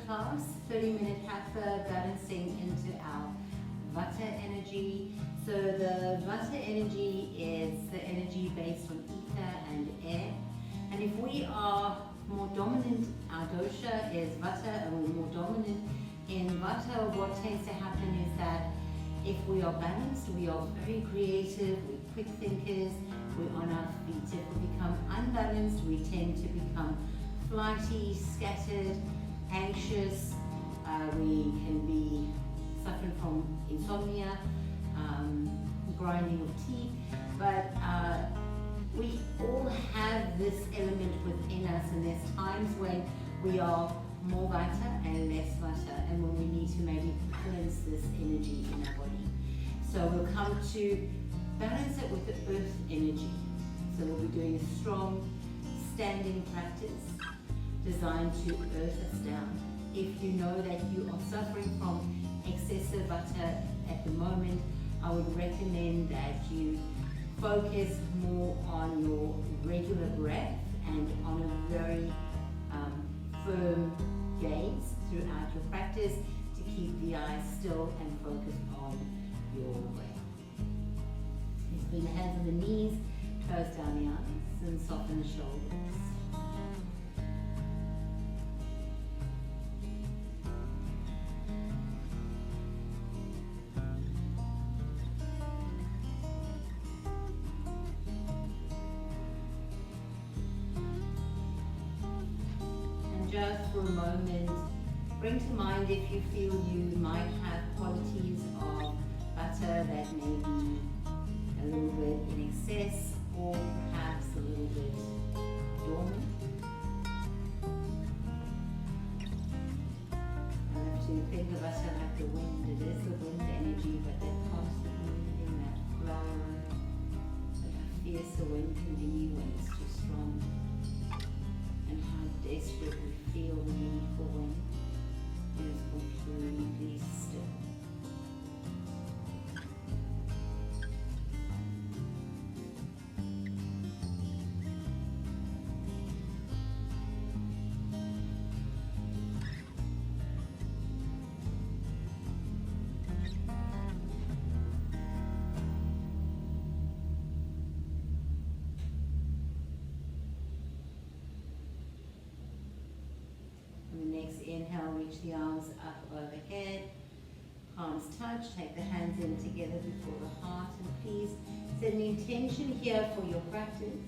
class, 30-minute Hatha, balancing into our Vatta energy. So the Vatta energy is the energy based on ether and air. And if we are more dominant, our dosha is Vatta, and we're more dominant in Vatta, what tends to happen is that if we are balanced, we are very creative, we're quick thinkers, we're on our feet. If we become unbalanced, we tend to become flighty, scattered, anxious. We can be suffering from insomnia, grinding of teeth, but we all have this element within us, and there's times when we are more Vata and less Vata, and when we need to maybe balance this energy in our body. So we'll come to balance it with the earth energy. So we'll be doing a strong standing practice designed to earth us down. If you know that you are suffering from excessive Vata at the moment, I would recommend that you focus more on your regular breath and on a very firm gaze throughout your practice to keep the eyes still and focus on your breath. Just bring the hands on the knees, close down the eyes and soften the shoulders. Just for a moment, bring to mind if you feel you might have qualities of Vata that may be a little bit in excess or perhaps a little bit dormant. I have to think of Vata like the wind. It is the wind energy, but that constant moving, that flow, but how fierce the wind can be when it's too strong, and how desperate we feel the need for wind. It is completely still. Inhale, reach the arms up overhead, palms touch, take the hands in together before the heart, and please set an intention here for your practice.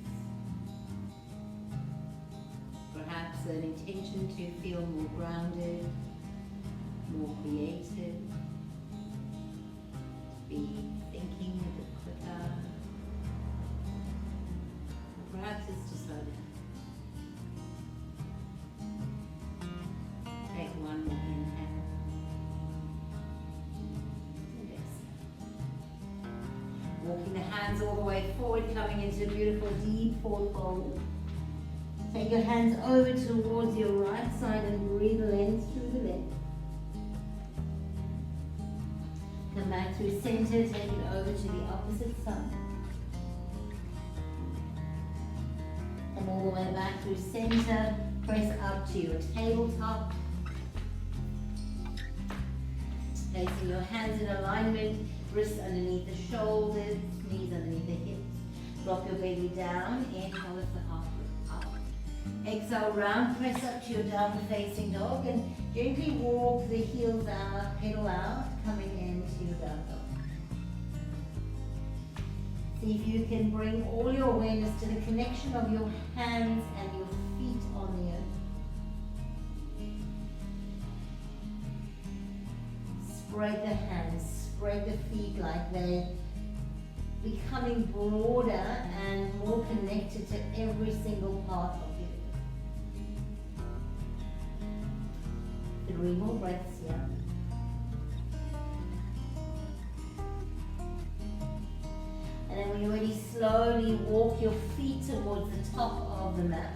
Perhaps an intention to feel more grounded, more creative, to be thinking a bit quicker. Perhaps it's to slow down. Take one more inhale and exhale. Walking the hands all the way forward, coming into a beautiful deep forward fold. Take your hands over towards your right side and breathe length through the left. Come back through center, take it over to the opposite side. Come all the way back through center, press up to your tabletop. Placing your hands in alignment, wrists underneath the shoulders, knees underneath the hips. Drop your belly down, inhale with the heart up. Exhale, round, press up to your downward facing dog, and gently walk the heels out, pedal out, coming into your down dog. See if you can bring all your awareness to the connection of your hands and your feet on the earth. Spread the hands, spread the feet like they're becoming broader and more connected to every single part of you. 3 more breaths here. And then when you're ready, slowly walk your feet towards the top of the mat.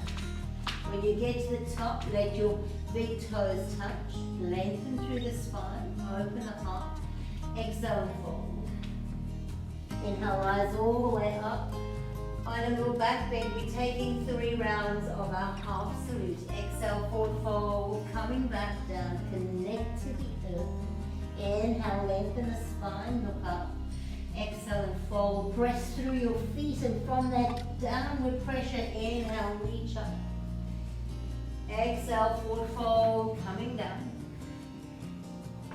When you get to the top, let your big toes touch, lengthen through the spine, open the heart, exhale and fold. Inhale, rise all the way up, Find a little back bend. We're taking 3 rounds of our half salute. Exhale, forward fold, coming back down, connect to the earth. Inhale, lengthen the spine, look up. Exhale and fold, press through your feet, and from that downward pressure, inhale, reach up. Exhale, forward fold, coming down.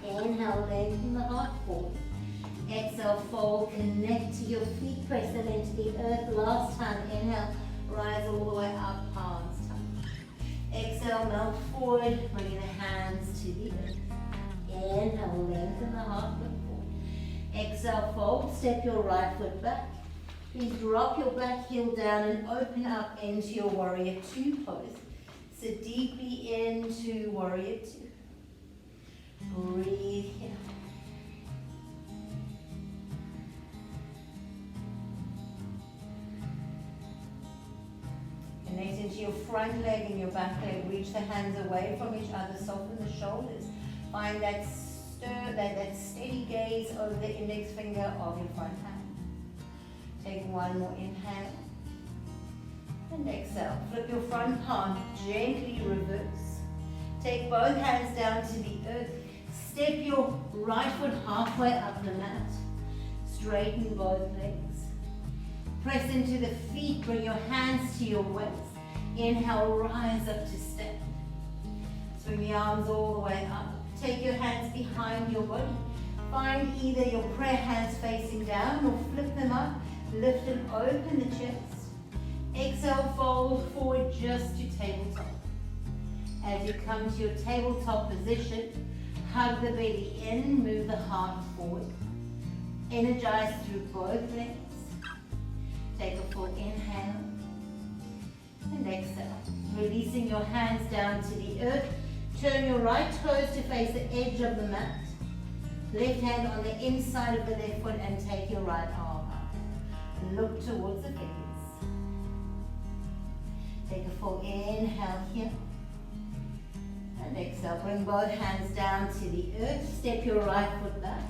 Inhale, lengthen the heart forward. Exhale, fold, connect to your feet, press them into the earth. Last time, inhale, rise all the way up, palms touch. Exhale, melt forward, bringing the hands to the earth. Inhale, lengthen the heart, look forward. Exhale, fold, step your right foot back. Please drop your back heel down and open up into your warrior 2 pose. Sit deeply into warrior 2. Breathe here. Connect into your front leg and your back leg. Reach the hands away from each other. Soften the shoulders. Find that that steady gaze over the index finger of your front hand. Take one more inhale. And exhale. Flip your front palm. Gently reverse. Take both hands down to the earth. Step your right foot halfway up the mat. Straighten both legs. Press into the feet. Bring your hands to your waist. Inhale, rise up to step. Swing the arms all the way up. Take your hands behind your body. Find either your prayer hands facing down or flip them up. Lift and open the chest. Exhale, fold forward just to tabletop. As you come to your tabletop position, hug the belly in, move the heart forward. Energize through both legs. Take a full inhale and exhale. Releasing your hands down to the earth. Turn your right toes to face the edge of the mat. Left hand on the inside of the left foot and take your right arm up. Look towards the fingers. Take a full inhale here. And exhale. Bring both hands down to the earth. Step your right foot back.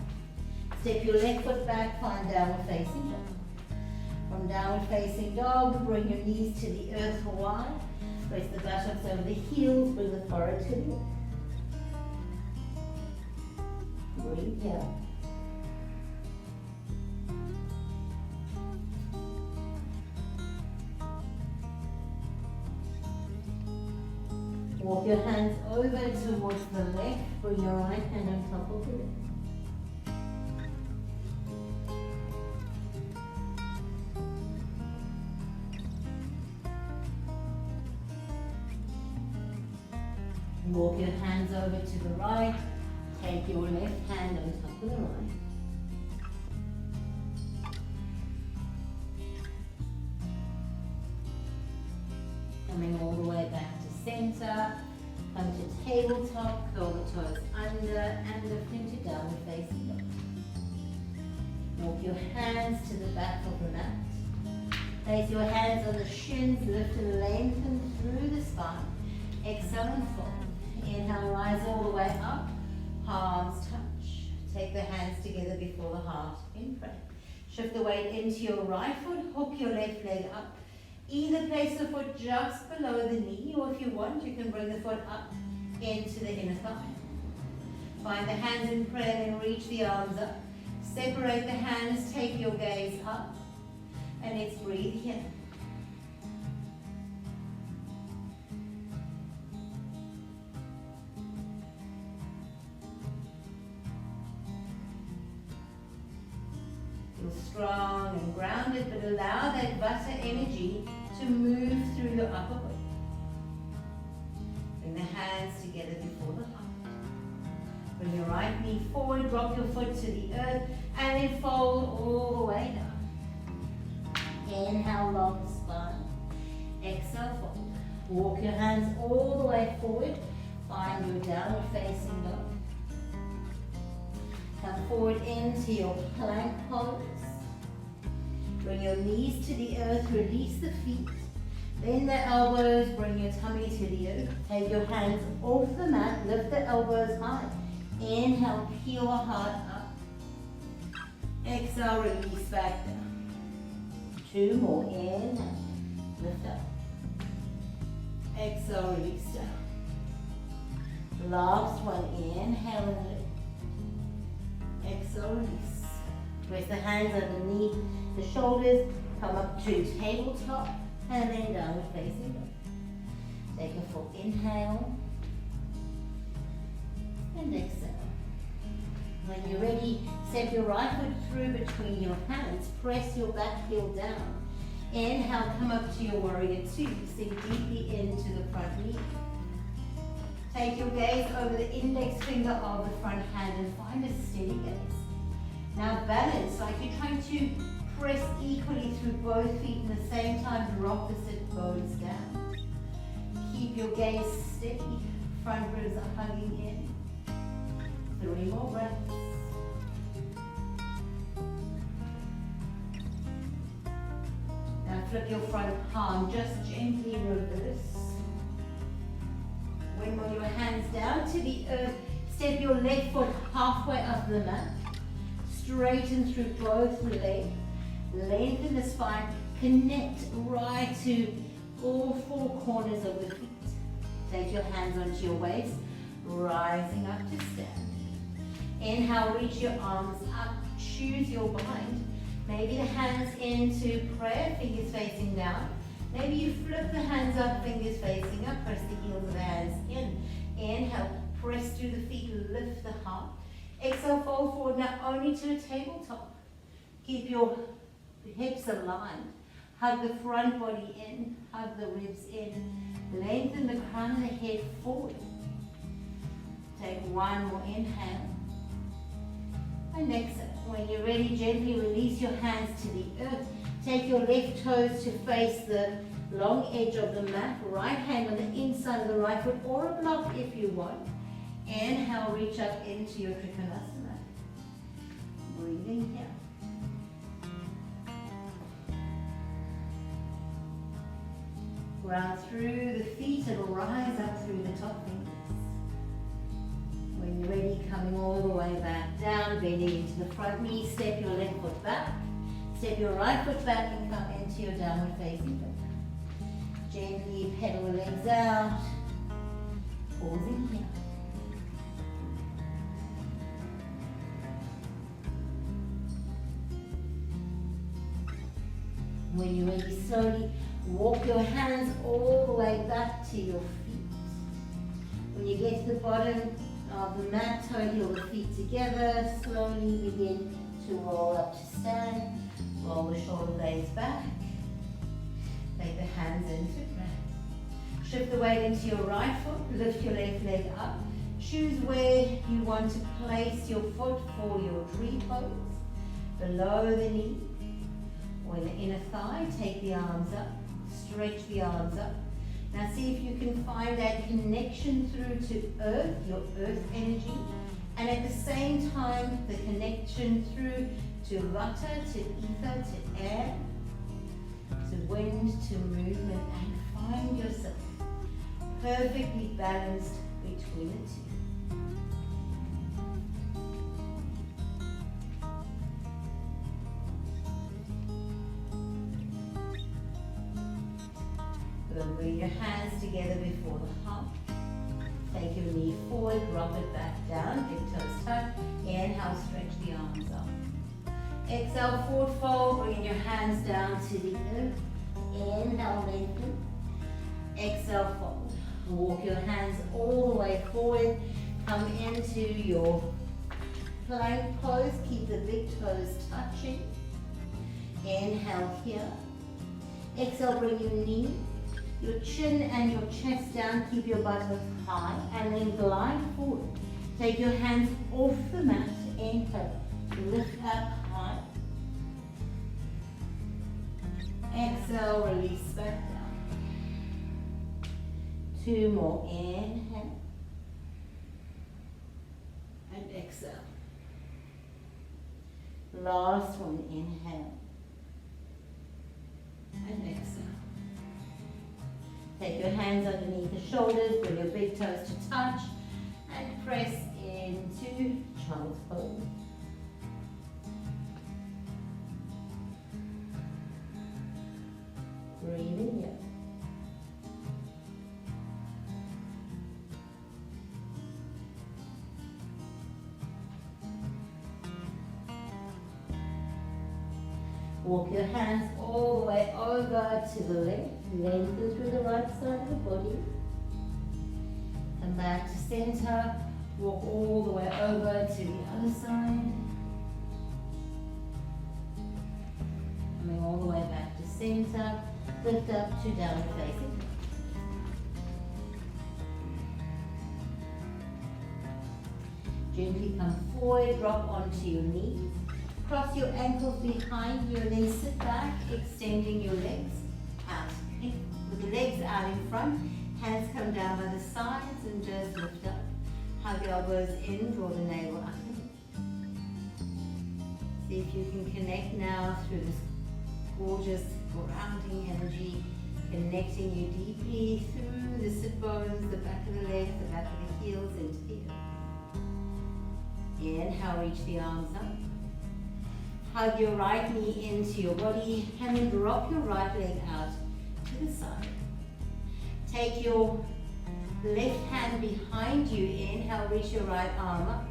Step your left foot back. Find downward facing dog. From downward facing dog, bring your knees to the earth wide. Place the buttocks over the heels, bring the forehead to the earth. Breathe here. Walk your hands over towards the left, bring your right hand on top of the left. Walk your hands over to the right. Take your left hand on top of the right. Coming all the way back to center. Come to tabletop, curl the toes under and lift into downward facing dog. Walk your hands to the back of the mat. Place your hands on the shins, lift and lengthen through the spine. Exhale and fold. Inhale, rise all the way up, palms touch. Take the hands together before the heart in prayer. Shift the weight into your right foot, hook your left leg up. Either place the foot just below the knee, or if you want, you can bring the foot up into the inner thigh. Find the hands in prayer, then reach the arms up. Separate the hands, take your gaze up, and let's breathe here. Strong and grounded, but allow that Vatta energy to move through your upper body. Bring the hands together before the heart. Bring your right knee forward, drop your foot to the earth, and then fold all the way down. Inhale, long spine. Exhale, fold. Walk your hands all the way forward. Find your downward facing dog. Come forward into your plank pose. Bring your knees to the earth, release the feet. Bend the elbows, bring your tummy to the earth. Take your hands off the mat, lift the elbows high. Inhale, peel the heart up. Exhale, release back down. 2 more, inhale, lift up. Exhale, release down. Last one, inhale and lift. Exhale, release. Press the hands underneath the shoulders, come up to tabletop, and then downward facing dog. Take a full inhale, and exhale. When you're ready, step your right foot through between your hands, press your back heel down. Inhale, come up to your warrior 2, sink deeply into the front knee. Take your gaze over the index finger of the front hand and find a steady gaze. Now balance, like you're trying to press equally through both feet and at the same time drop the sit bones down. Keep your gaze steady, front ribs are hugging in. 3 more breaths. Now flip your front palm, just gently reverse. When your hands down to the earth, step your left foot halfway up the mat. Straighten through both legs. Lengthen the spine. Connect right to all 4 corners of the feet. Take your hands onto your waist, rising up to stand. Inhale, reach your arms up. Choose your bind. Maybe the hands into prayer, fingers facing down. Maybe you flip the hands up, fingers facing up, press the heels of the hands in. Inhale, press through the feet, lift the heart. Exhale, fold forward, now only to a tabletop. Keep your hips aligned. Hug the front body in, hug the ribs in. Lengthen the crown of the head forward. Take 1 more inhale. And exhale. When you're ready, gently release your hands to the earth. Take your left toes to face the long edge of the mat. Right hand on the inside of the right foot or a block if you want. Inhale, reach up into your Trikonasana. Breathing here. Ground through the feet and rise up through the top fingers. When you're ready, coming all the way back down, bending into the front knee, step your left foot back. Step your right foot back and come into your downward facing dog. Gently pedal the legs out. Pausing here. When you're ready, slowly walk your hands all the way back to your feet. When you get to the bottom of the mat, toe heel the feet together. Slowly begin to roll up to stand. Roll the shoulder blades back. Take the hands into prayer. Shift the weight into your right foot. Lift your left leg up. Choose where you want to place your foot for your tree pose. Below the knee or in the inner thigh. Take the arms up. Stretch the arms up. Now see if you can find that connection through to earth, your earth energy. And at the same time, the connection through to Vatta, to ether, to air, to wind, to movement, and find yourself perfectly balanced between the two. Good. Bring your hands together before the heart. Take your knee forward, drop it back down, big toes touch. Inhale, stretch the arms up. Exhale, forward fold, bringing your hands down to the earth. Inhale, lengthen. Exhale, fold. Walk your hands all the way forward. Come into your plank pose. Keep the big toes touching. Inhale here. Exhale, bring your knee, your chin and your chest down. Keep your buttocks high and then glide forward. Take your hands off the mat. Inhale. Lift up high. Exhale, release back down. 2 more. Inhale. And exhale. Last one. Inhale. And exhale. Take your hands underneath the shoulders. Bring your big toes to touch. And press into child's pose. Walk your hands all the way over to the left, lengthen through the right side of the body. Come back to center, walk all the way over to the other side. Coming all the way back to center, lift up to downward facing. Gently come forward, drop onto your knees. Cross your ankles behind you and then sit back, extending your legs out. With the legs out in front, hands come down by the sides and just lift up. Hug your elbows in, draw the navel up. See if you can connect now through this gorgeous grounding energy, connecting you deeply through the sit bones, the back of the legs, the back of the heels into the earth. Inhale, reach the arms up. Hug your right knee into your body and then drop your right leg out to the side. Take your left hand behind you. Inhale, reach your right arm up.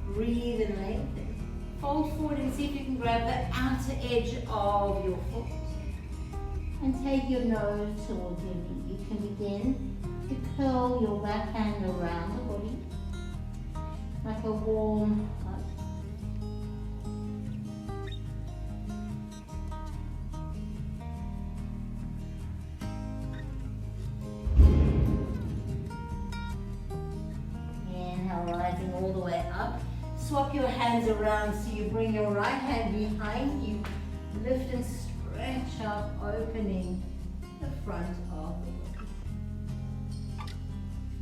Breathe and lengthen. Fold forward and see if you can grab the outer edge of your foot. And take your nose towards your knee. You can begin to curl your back hand around the body like a warm hug. Rising all the way up. Swap your hands around so you bring your right hand behind you. Lift and stretch up, opening the front of the body.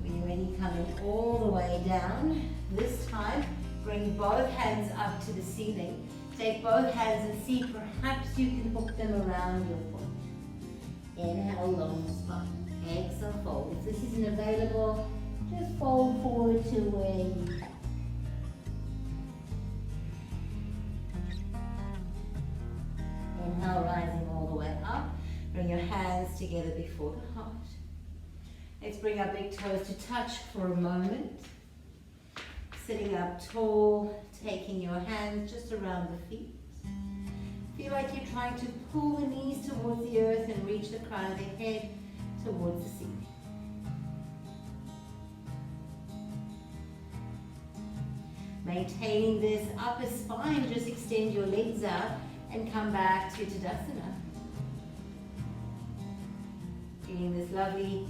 When you're ready, coming all the way down. This time, bring both hands up to the ceiling. Take both hands and see perhaps you can hook them around your foot. Inhale, long spine. Exhale, fold. If this isn't available, just fold forward to where you can. Inhale, rising all the way up. Bring your hands together before the heart. Let's bring our big toes to touch for a moment. Sitting up tall, taking your hands just around the feet. Feel like you're trying to pull the knees towards the earth and reach the crown of the head towards the ceiling. Maintaining this upper spine, just extend your legs out and come back to Tadasana. Feeling this lovely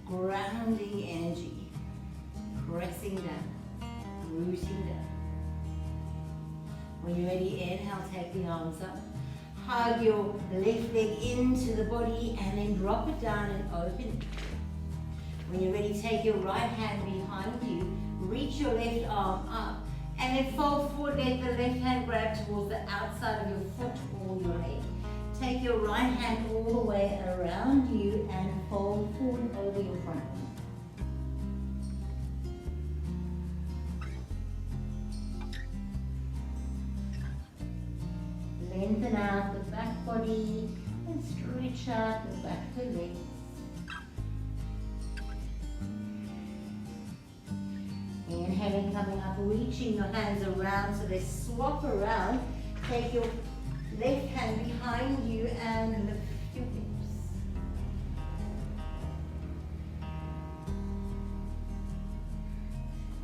grounding energy, pressing down, rooting down. When you're ready, inhale, take the arms up. Hug your left leg into the body and then drop it down and open it. When you're ready, take your right hand behind you, reach your left arm up, and then fold forward, let the left hand grab towards the outside of your foot or your leg. Take your right hand all the way around you and fold forward over your front knee. Lengthen out the back body and stretch out the back of the legs. Inhaling, coming up, reaching your hands around so they swap around. Take your left hand behind you and lift your hips.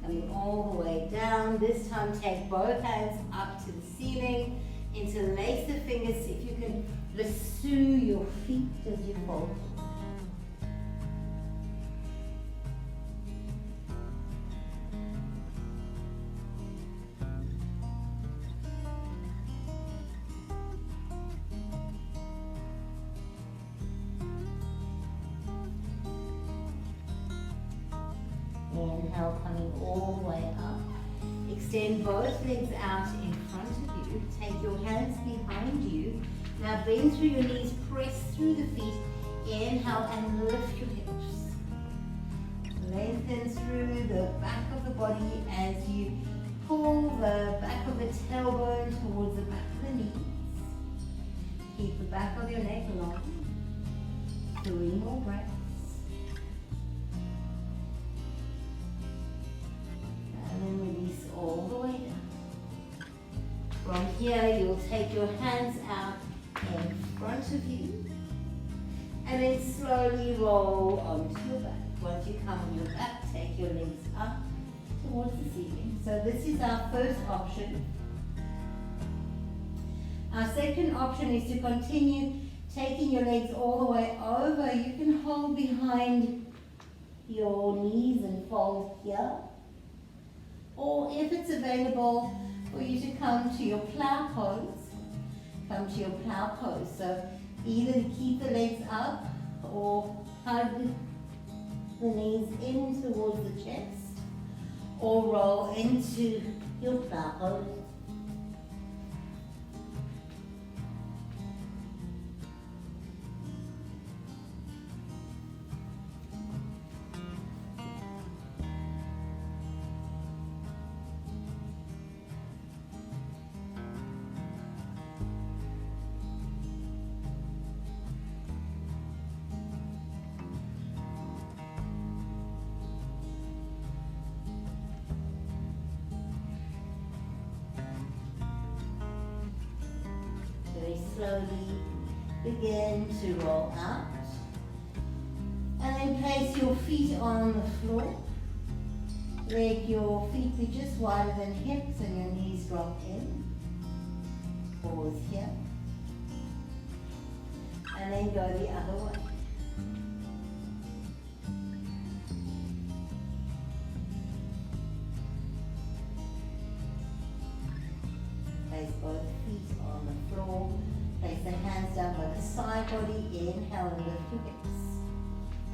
Coming all the way down. This time take both hands up to the ceiling. Interlace the fingers. See if you can lasso your feet as you fold. Inhale, coming all the way up. Extend both legs out in front of you. Take your hands behind you. Now bend through your knees, press through the feet. Inhale and lift your hips. Lengthen through the back of the body as you pull the back of the tailbone towards the back of the knees. Keep the back of your neck long. 3 more breaths. And then release all the way down. From here, you'll take your hands out in front of you and then slowly roll onto your back. Once you come on your back, take your legs up towards the ceiling. So this is our first option. Our second option is to continue taking your legs all the way over. You can hold behind your knees and fold here. Or if it's available for you to come to your plow pose, come to your plow pose. So either keep the legs up or hug the knees in towards the chest or roll into your plow pose. Very slowly begin to roll out and then place your feet on the floor. Let your feet be just wider than hips and your knees drop in. Pause here and then go the other way. Place both feet on the floor. Place the hands down by the side body. Inhale and lift your hips.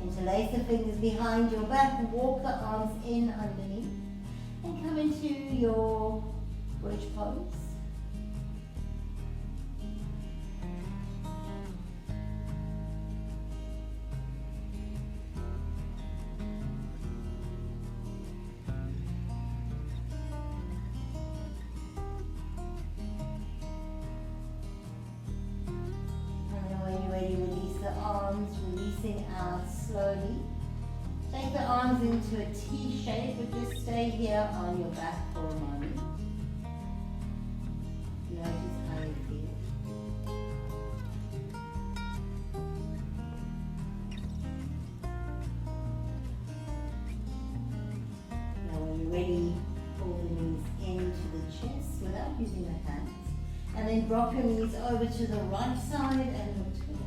Interlace the fingers behind your back. Walk the arms in underneath. And come into your bridge pose. Releasing out slowly. Take the arms into a T shape, but just stay here on your back for a moment. Notice how you feel. Now when you're ready, pull the knees into the chest without using the hands. And then drop your knees over to the right side and look to the left.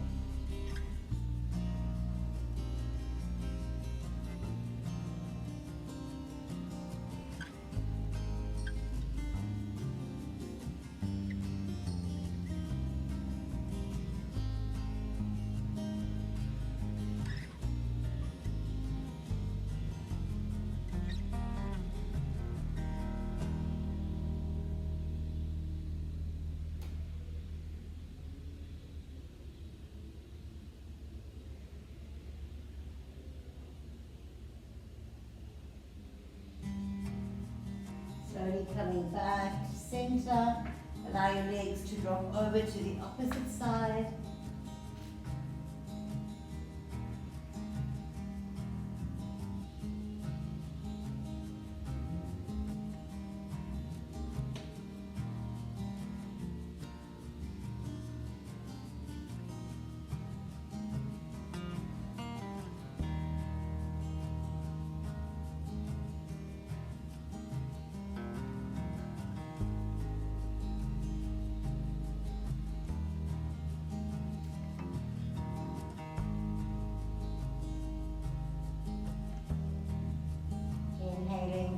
Slowly coming back to center. Allow your legs to drop over to the opposite side.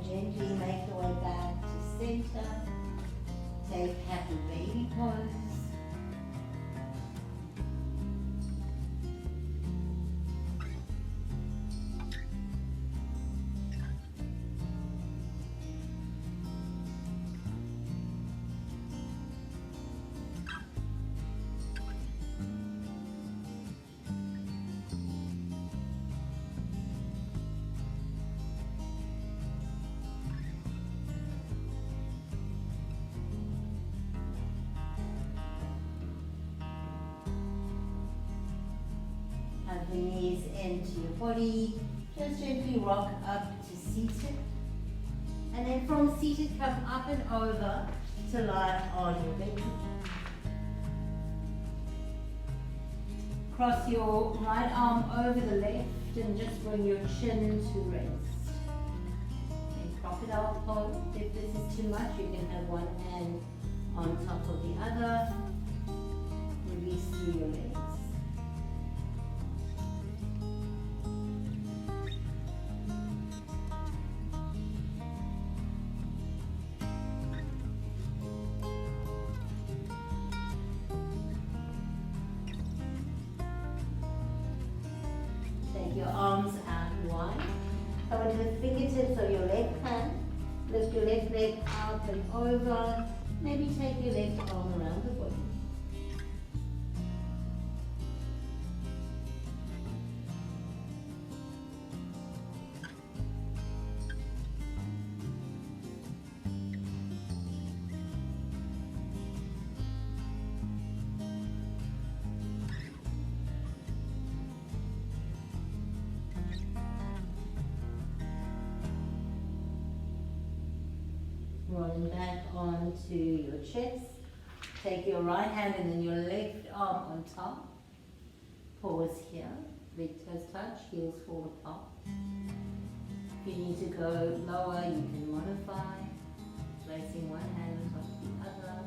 Gently make your way back to center. Take happy baby pose. Hug the knees into your body. Just gently rock up to seated. And then from seated, come up and over to lie on your belly. Cross your right arm over the left and just bring your chin to rest. And crocodile pose. If this is too much, you can have one hand on top of the other. Release through your legs. Take your arms out wide. Come into the fingertips of your left hand. Lift your left leg up and over. Maybe take your left arm around the body. Rolling back onto your chest. Take your right hand and then your left arm on top. Pause here. Big toes touch, heels fall apart. If you need to go lower, you can modify. Placing one hand on top of the other.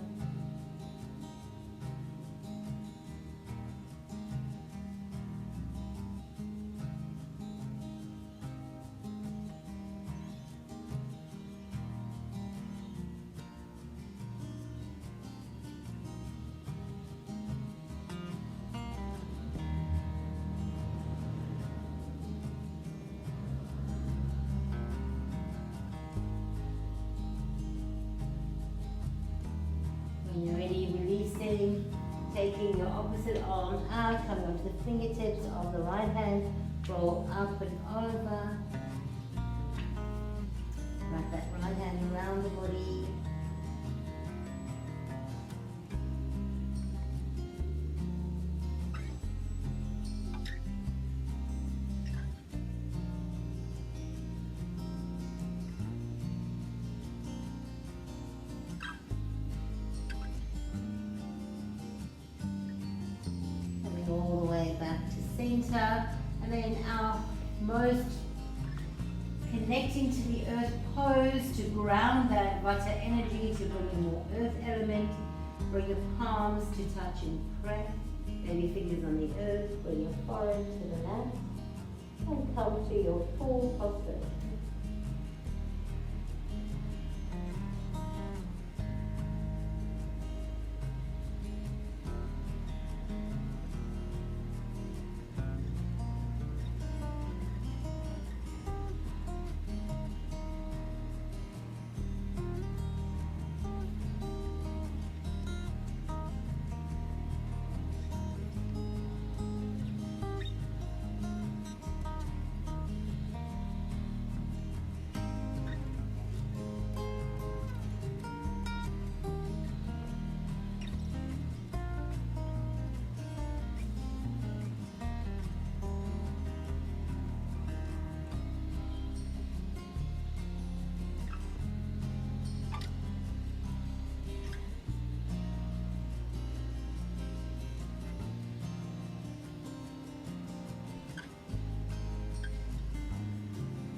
When you're ready, releasing, taking your opposite arm out, coming onto the fingertips of the right hand, roll up and over. Wrap that right hand around the body. All the way back to center, and then our most connecting to the earth pose to ground that Vatta energy, to bring in more earth element. Bring your palms to touch in prayer. Maybe fingers on the earth, bring your forehead to the mat, and come to your full posture.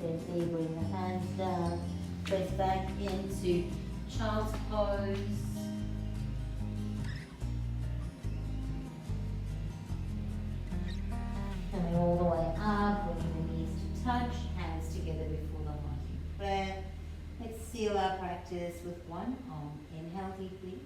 Gently bring the hands down, press back into child's pose. Coming all the way up, bringing the knees to touch, hands together before the heart in prayer. Let's seal our practice with one arm. Inhale deeply.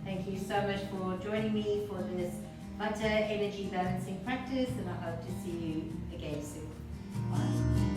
Thank you so much for joining me for this Vatta energy balancing practice, and I hope to see you again soon. Bye.